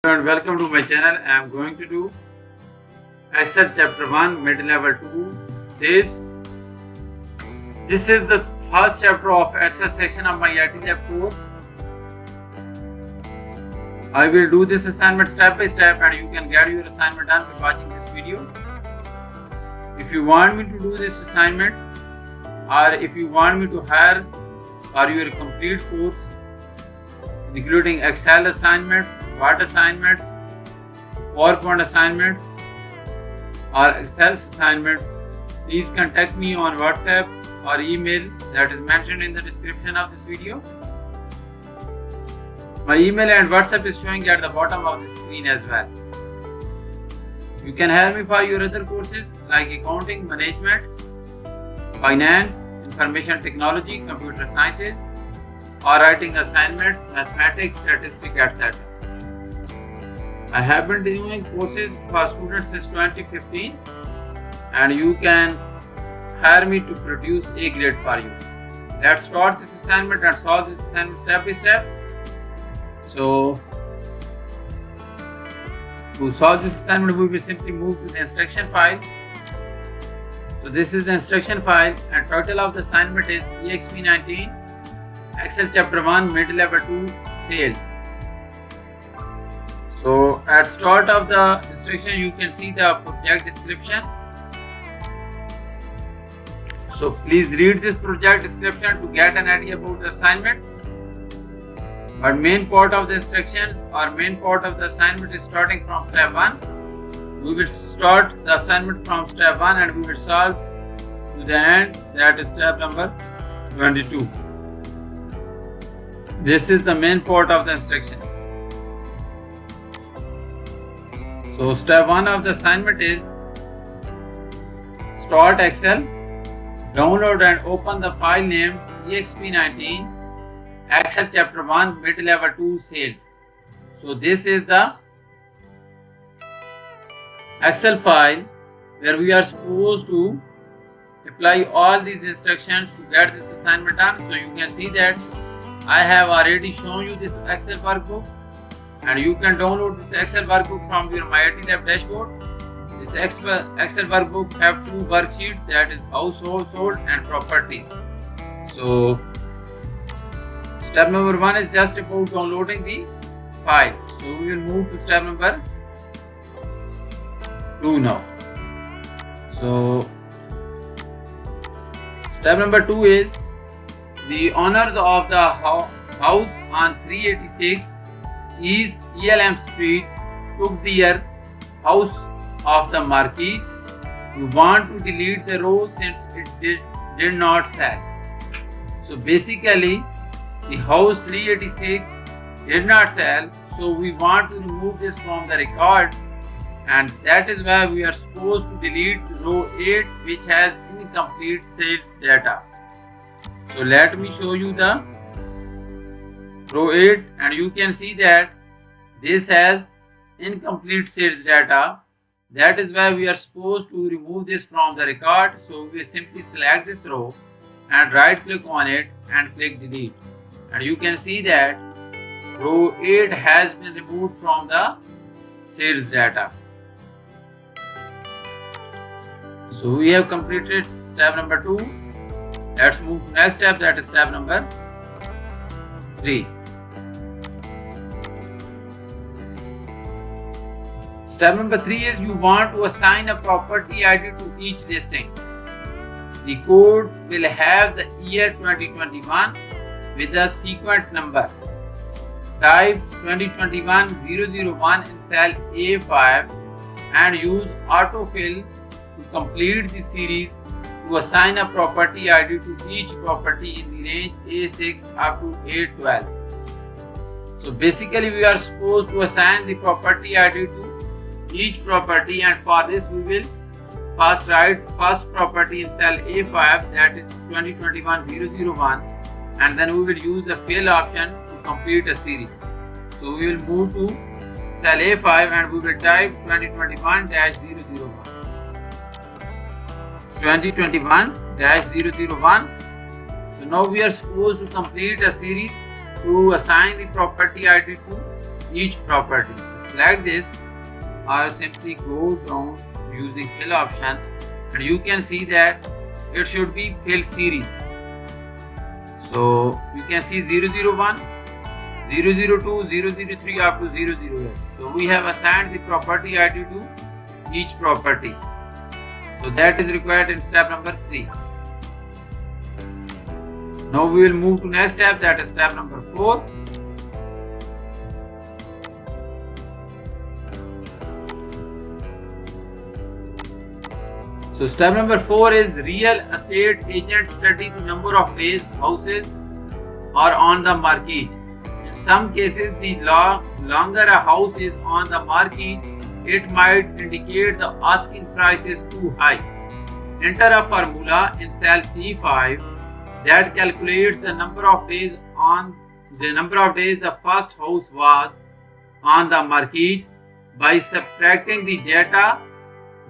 And welcome to my channel. I am going to do Excel chapter 1 mid-level 2 sales. This is the first chapter of Excel section of my IT lab course. I will do this assignment step by step and you can get your assignment done by watching this video. If you want me to do this assignment or if you want me to hire for your complete course including Excel assignments, Word assignments, PowerPoint assignments or Access assignments, please contact me on WhatsApp or email that is mentioned in the description of this video. My email and WhatsApp is showing at the bottom of the screen as well. You can hire me for your other courses like accounting, management, finance, information technology, computer sciences, or writing assignments, mathematics, statistics, etc. I have been doing courses for students since 2015 and you can hire me to produce a grade for you. Let's start this assignment and solve this assignment step by step. So, to solve this assignment, we will simply move to the instruction file. So this is the instruction file and title of the assignment is Exp19 Excel chapter 1 mid-level 2 sales. So at start of the instruction you can see the project description. So please read this project description to get an idea about the assignment. But main part of the instructions or main part of the assignment is starting from step 1. We will start the assignment from step 1 and we will solve to the end, that is step number 22. This is the main part of the instruction. So step 1 of the assignment is start Excel, download and open the file named Exp19 Excel chapter 1 mid-level 2 sales. So this is the Excel file where we are supposed to apply all these instructions to get this assignment done. So you can see that I have already shown you this Excel workbook and you can download this Excel workbook from your My IT Lab dashboard. This Excel workbook have two worksheets, that is household, sold and properties. So step number 1 is just about downloading the file. So we will move to step number 2 now. So step number 2 is the owners of the house on 386 East ELM Street took their house off the market. We want to delete the row since it did not sell. So basically the house 386 did not sell, so we want to remove this from the record, and that is why we are supposed to delete row 8 which has incomplete sales data. So let me show you the row 8 and you can see that this has incomplete sales data. That is why we are supposed to remove this from the record. So we simply select this row and right click on it and click delete. And you can see that row 8 has been removed from the sales data. So we have completed step number 2. Let's move to next step, that is step number 3. Step number 3 is you want to assign a property ID to each listing. The code will have the year 2021 with a sequence number. Type 2021-001 in cell A5 and use autofill to complete the series to assign a property ID to each property in the range A6 up to A12. So basically we are supposed to assign the property ID to each property, and for this we will first write first property in cell A5, that is 2021-001, and then we will use the fill option to complete a series. So we will move to cell A5 and we will type 2021-001. 2021-001. So now we are supposed to complete a series to assign the property ID to each property. So select this or simply go down using fill option, and you can see that it should be fill series. So you can see 001, 002, 003 up to 008. So we have assigned the property ID to each property. So that is required in step number 3. Now we will move to next step, that is step number 4. So step number 4 is real estate agents study the number of days houses are on the market. In some cases, the longer a house is on the market, it might indicate the asking price is too high. Enter a formula in cell C5 that calculates the number of days the first house was on the market by subtracting the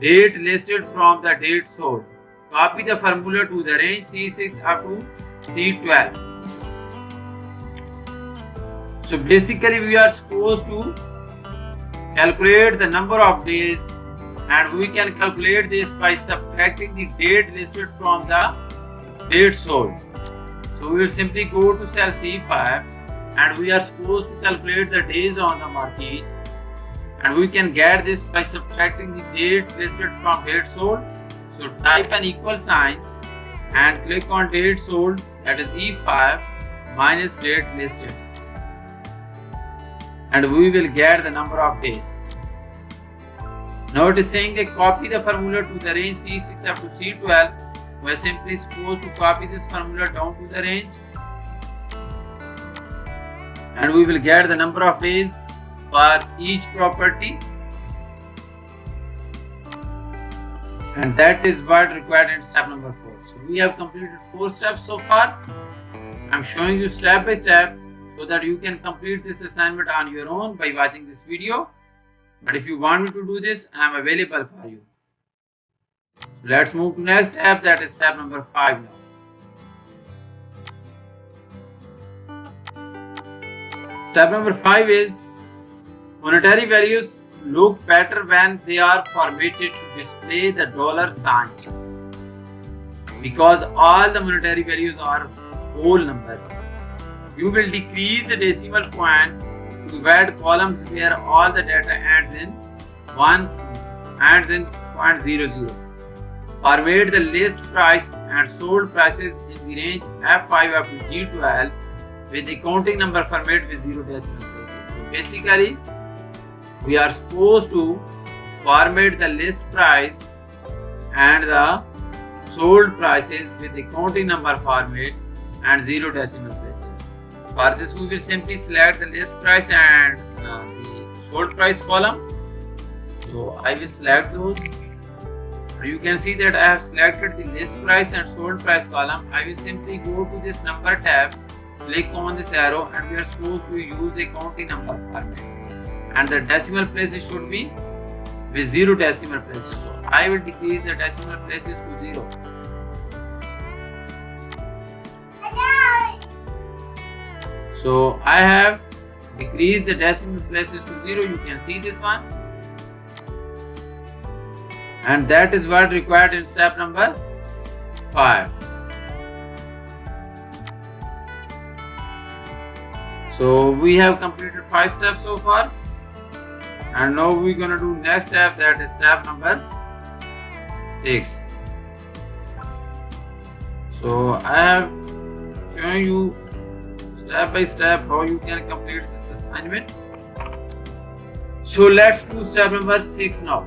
date listed from the date sold. Copy the formula to the range C6 up to C12. So basically we are supposed to calculate the number of days, and we can calculate this by subtracting the date listed from the date sold. So we will simply go to cell C5 and we are supposed to calculate the days on the market, and we can get this by subtracting the date listed from date sold. So type an equal sign and click on date sold, that is E5 minus date listed, and we will get the number of days. Now it is saying that copy the formula to the range C6 up to C12. We are simply supposed to copy this formula down to the range, and we will get the number of days for each property, and that is what required in step number 4. So we have completed 4 steps so far. I am showing you step by step so that you can complete this assignment on your own by watching this video. But if you want me to do this, I am available for you. So let's move to next step, that is step number 5 now. Step number 5 is monetary values look better when they are formatted to display the dollar sign, because all the monetary values are whole numbers. You will decrease the decimal point to add columns where all the data ends in 0.00. Format the list price and sold prices in the range F5 up to G12 with the counting number format with 0 decimal places. So basically we are supposed to format the list price and the sold prices with the counting number format and 0 decimal places. For this we will simply select the list price and the sold price column. So I will select those. You can see that I have selected the list price and sold price column. I will simply go to this number tab, click on this arrow, and we are supposed to use a counting number format, and the decimal places should be with 0 decimal places. So I will decrease the decimal places to 0. So I have decreased the decimal places to 0. You can see this one, and that is what required in step number 5. So we have completed 5 steps so far, and now we're gonna do next step, that is step number 6. So I have shown you step by step how you can complete this assignment. So let's do step number 6 now.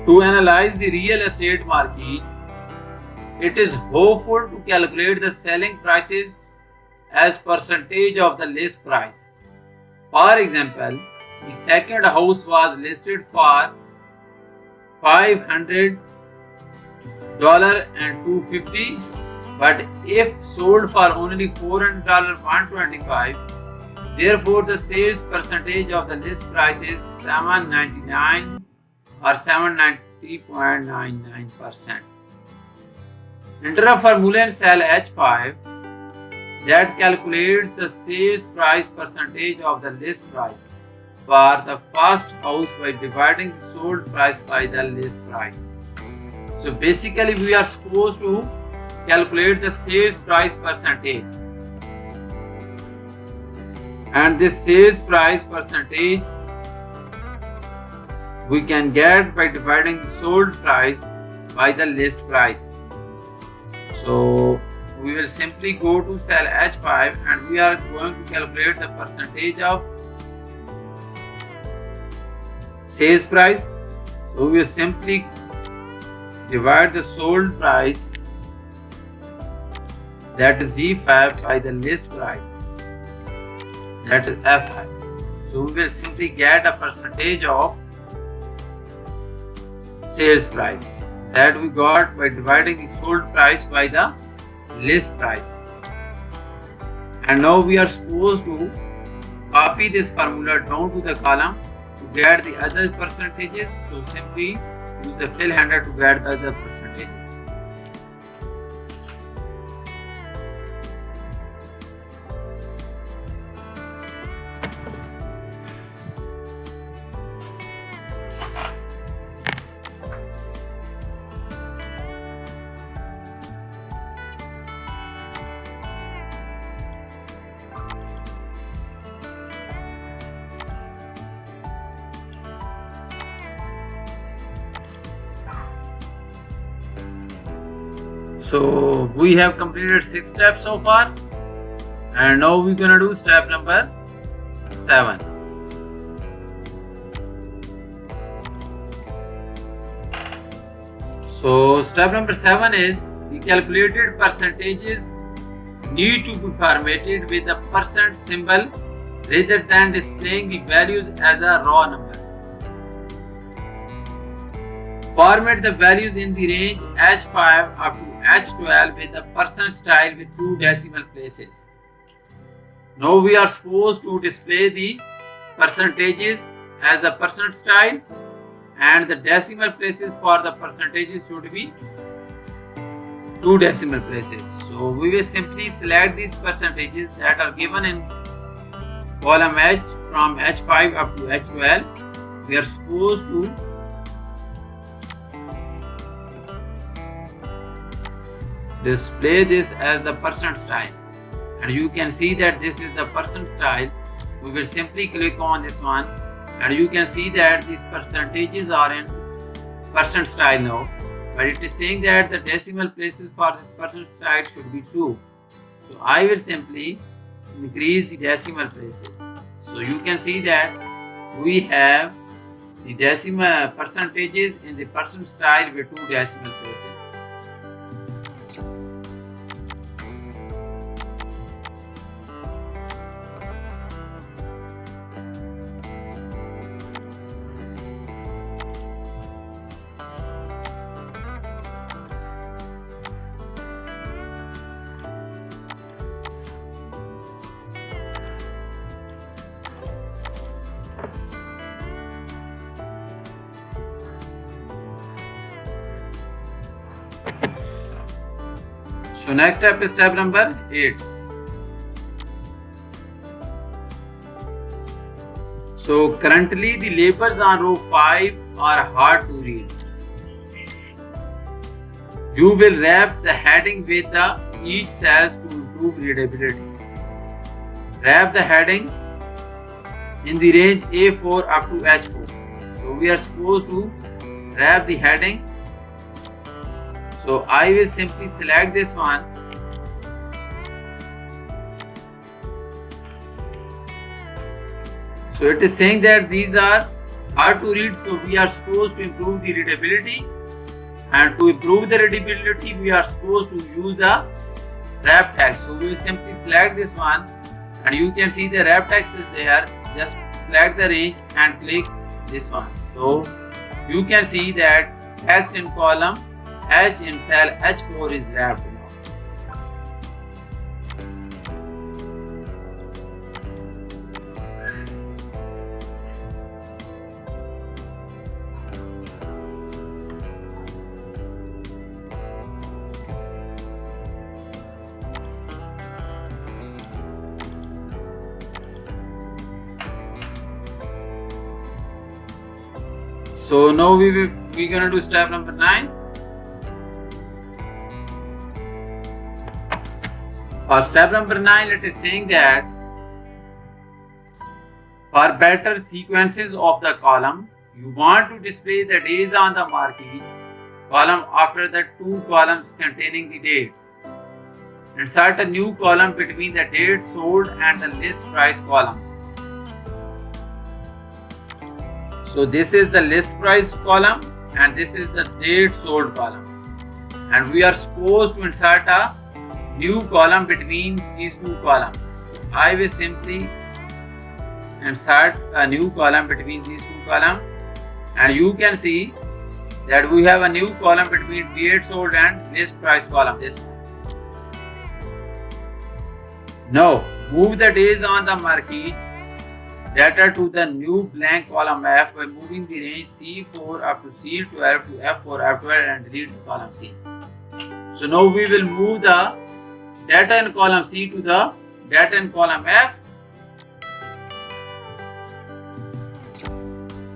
To analyze the real estate market, it is hopeful to calculate the selling prices as percentage of the list price. For example, the second house was listed for $500 and $250, but if sold for only $400 $125, Therefore, the sales percentage of the list price is 799 or 790.99%. Enter a formula in cell H5 that calculates the sales price percentage of the list price for the first house by dividing the sold price by the list price. So basically we are supposed to calculate the sales price percentage, and this sales price percentage we can get by dividing the sold price by the list price. So we will simply go to cell H5 and we are going to calculate the percentage of sales price. So we will simply divide the sold price, that is G5, by the list price, that is F5. So we will simply get a percentage of sales price that we got by dividing the sold price by the list price. And now we are supposed to copy this formula down to the column to get the other percentages. So simply use the fill handle to get the other percentages. So we have completed 6 steps so far, and now we're gonna do step number 7. So step number 7 is the calculated percentages need to be formatted with the percent symbol rather than displaying the values as a raw number. Format the values in the range H5 up to H12 with the percent style with 2 decimal places. Now we are supposed to display the percentages as a percent style, and the decimal places for the percentages should be 2 decimal places. So we will simply select these percentages that are given in column H from H5 up to H12. We are supposed to display this as the percent style, and you can see that this is the percent style. We will simply click on this one, and you can see that these percentages are in percent style now, but it is saying that the decimal places for this percent style should be 2. So I will simply increase the decimal places. So you can see that we have the decimal percentages in the percent style with 2 decimal places. So next step is step number 8. So currently the labels on row 5 are hard to read. You will wrap the heading with the each cells to improve readability. Wrap the heading in the range A4 up to H4. So we are supposed to wrap the heading. So I will simply select this one. So it is saying that these are hard to read, so we are supposed to improve the readability, and to improve the readability we are supposed to use the wrap text. So we will simply select this one, and you can see the wrap text is there. Just select the range and click this one. So you can see that text in column H in cell H4 is wrapped now. So now we're gonna do step number 9. For step number 9, it is saying that for better sequences of the column, you want to display the days on the market column after the 2 columns containing the dates. Insert a new column between the date sold and the list price columns. So this is the list price column and this is the date sold column. And we are supposed to insert a new column between these 2 columns. So I will simply insert a new column between these 2 columns, and you can see that we have a new column between date sold and list price column, this one. Now move the days on the market data to the new blank column F by moving the range C4 up to C12 to F4 F12 and delete the column C. So now we will move the data in column C to the data in column F.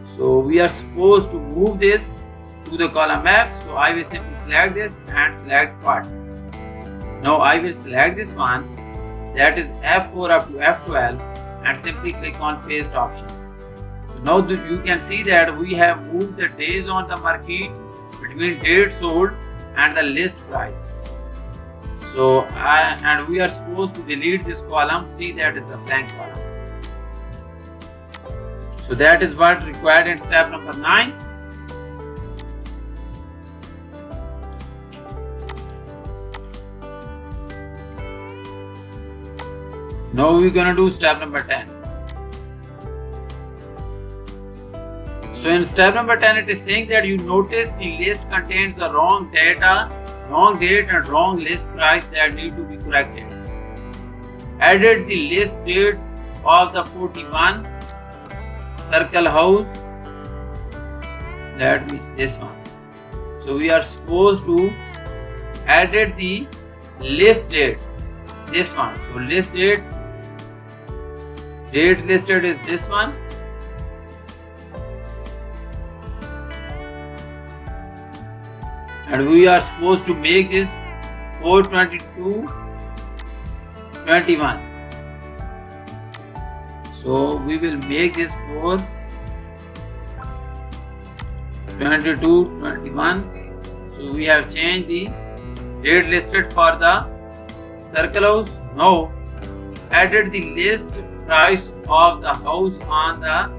So we are supposed to move this to the column F. So I will simply select this and select cut. Now I will select this one, that is F4 up to F12, and simply click on paste option. So now you can see that we have moved the days on the market between date sold and the list price. So and we are supposed to delete this column. See, that is the blank column. So that is what required in step number 9. Now we're gonna do step number 10. So in step number 10, it is saying that you notice the list contains the wrong data, wrong date and wrong list price that need to be corrected. Added the list date of the 41 Circle House, let me this one. So we are supposed to added the list date, this one. So list date listed is this one, and we are supposed to make this 422.21. So we will make this 422.21. So we have changed the date listed for the Circle House. Now added the list price of the house on the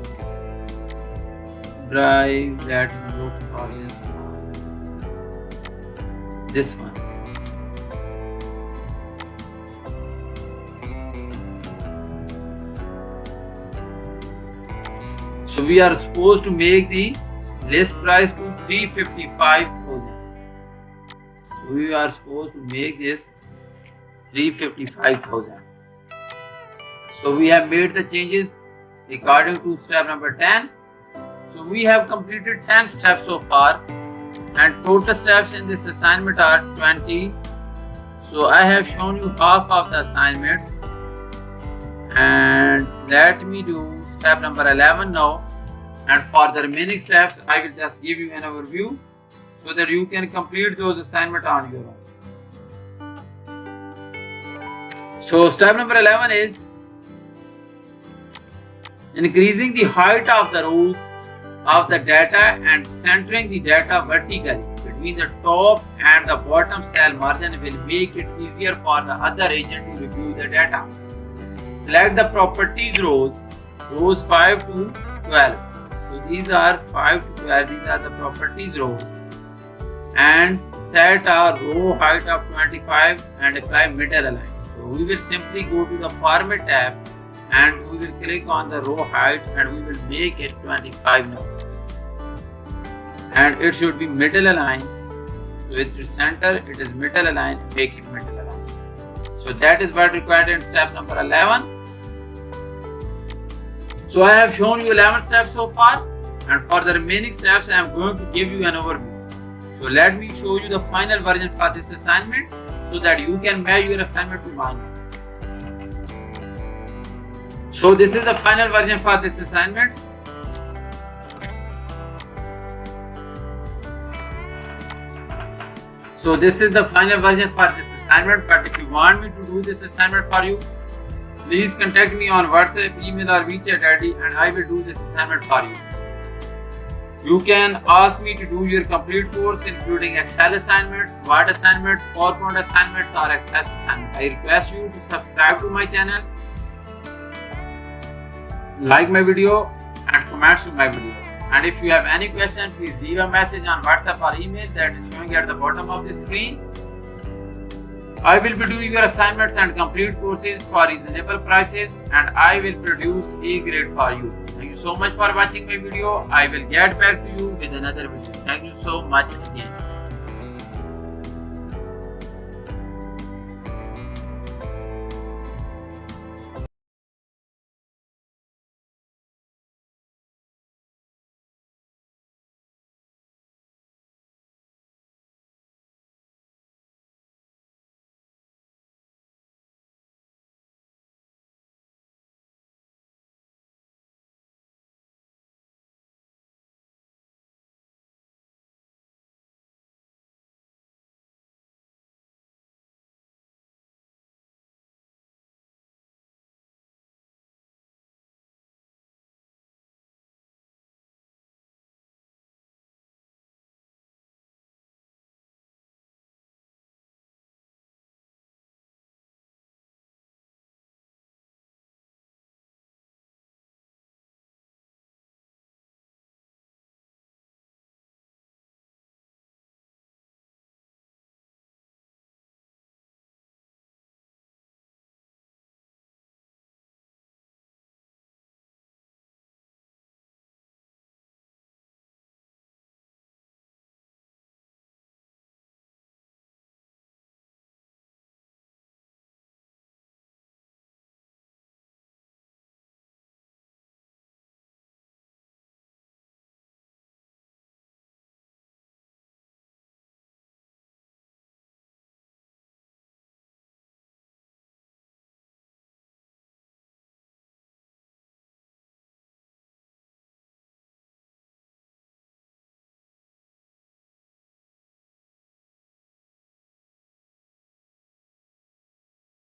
drive. Let me look for this one. So we are supposed to make the list price to 355,000. We are supposed to make this 355,000. So we have made the changes according to step number 10. So we have completed 10 steps so far, and total steps in this assignment are 20. So I have shown you half of the assignments, and let me do step number 11 now, and for the remaining steps I will just give you an overview so that you can complete those assignments on your own. So step number 11 is increasing the height of the rows of the data and centering the data vertically between the top and the bottom cell margin will make it easier for the other agent to review the data. Select the properties rows 5 to 12. So these are 5 to 12, these are the properties rows, and set a row height of 25 and apply middle align. So we will simply go to the format tab and we will click on the row height and we will make it 25 now, and it should be middle align. So it is center, it is middle align, make it middle align. So that is what required in step number 11. So I have shown you 11 steps so far, and for the remaining steps I am going to give you an overview. So let me show you the final version for this assignment so that you can match your assignment to mine. So this is the final version for this assignment. So this is the final version for this assignment, but if you want me to do this assignment for you, please contact me on WhatsApp, email or WeChat ID and I will do this assignment for you. You can ask me to do your complete course including Excel assignments, Word assignments, PowerPoint assignments or Access assignments. I request you to subscribe to my channel, like my video and comment to my video. And if you have any question, please leave a message on WhatsApp or email that is showing at the bottom of the screen. I will be doing your assignments and complete courses for reasonable prices and I will produce A grade for you. Thank you so much for watching my video. I will get back to you with another video. Thank you so much again.